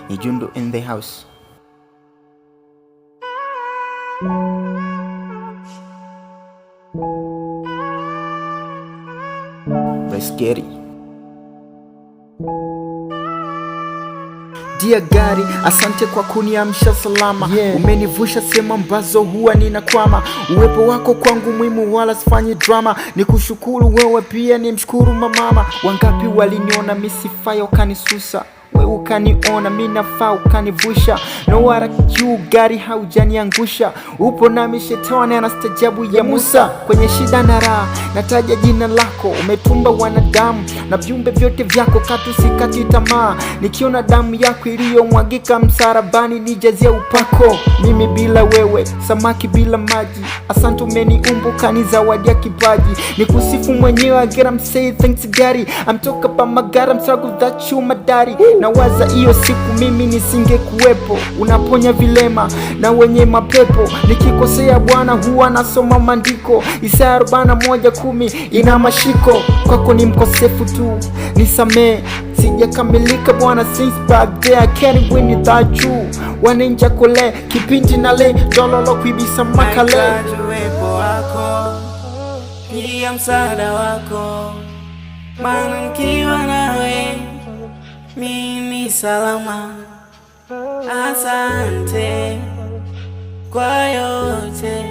Ijundo in the house. Let's get it. Dia gari, asante kwa kuniamsha salama, umenivusha sehemu ambazo huwa ninakwama. Uwepo wako kwangu muhimu, wala sifanyi drama. Nikushukuru wewe pia nimshukuru mamama. Wangapi waliniona misifayo kanisusa, wewe ukaniona mimi nafaa ukanivusha. No wala juu gari haujaniangusha, upo nami shetani anastajabu ya Musa. Kwenye shida na raha nataja jina lako, umetumba wanadamu na viumbe vyote vyako, katu sikati tamaa. Nikiona damu yako iliyomwagika msalabani nijazie upako. Mimi bila wewe samaki bila maji, asante umeniumba ukanizawadia kipaji. Nikusifu mwenyewe, I get I'm say thanks God. I'm talk about my God, I'm struggle that you my daddy. Na waza iyo siku mimi nisinge kuwepo, unaponya vilema na wenye mapepo. Nikikosea Bwana huwa nasoma maandiko, Isaya 41:10 ina mashiko. Kwako ni mkosefu tu nisamee, sijakamilika Bwana since back there, I can't win without you. Wanenja kole kipindi na le dololo kuibisa makale. Uwepo wako pia msaada wako, maana nikiwa nawe mimi salama. Asante kwa yote,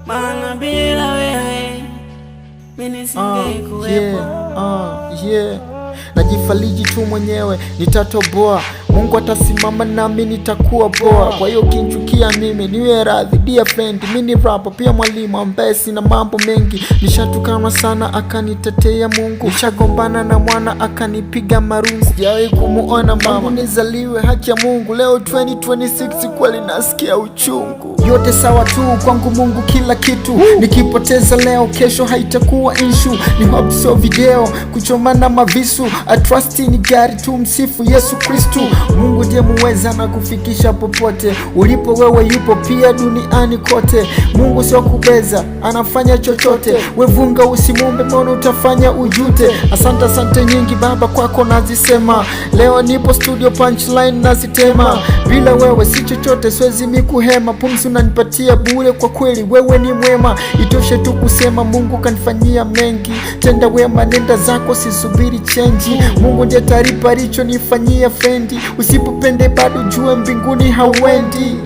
maana bila wewe mimi nisingekuwepo. Najifariji tu mwenyewe nitatoboa, Mungu atasimama nami nitakuwa poa. Kwa hiyo kinchukia mimi niwe radhi, dear friend. Mimi ni rapper pia mwalimu ambaye sina mambo mengi. Nishatukana sana akanitetea Mungu, nishagombana na mwana akanipiga marungu. Sijawahi kumuona mama nizaliwe, haki ya Mungu. Leo 2026 kweli nasikia uchungu. Yote sawa tu kwangu Mungu kila kitu, nikipoteza leo kesho haitakuwa issue. Ni hope so video kuchomana mavisu, I trust in God tu msifu Yesu Kristu. Mungu ndiye muweza na kufikisha popote, ulipo wewe yupo pia duniani kote. Mungu sio kubeza, anafanya chochote. Wevunga usimumbe mbona utafanya ujute. Asante nyingi Baba kwako nazisema, leo nipo studio punchline nazitema. Bila wewe si chochote, siwezi mikuhema. Pumzi unanipatia bure, kwa kweli wewe ni mwema. Itoshe tu kusema Mungu kanifanyia mengi, tenda wema nenda zako sisubiri change. Mungu ndiye taripa richo nifanyia fendi, usipopende bado jua mbinguni hauendi.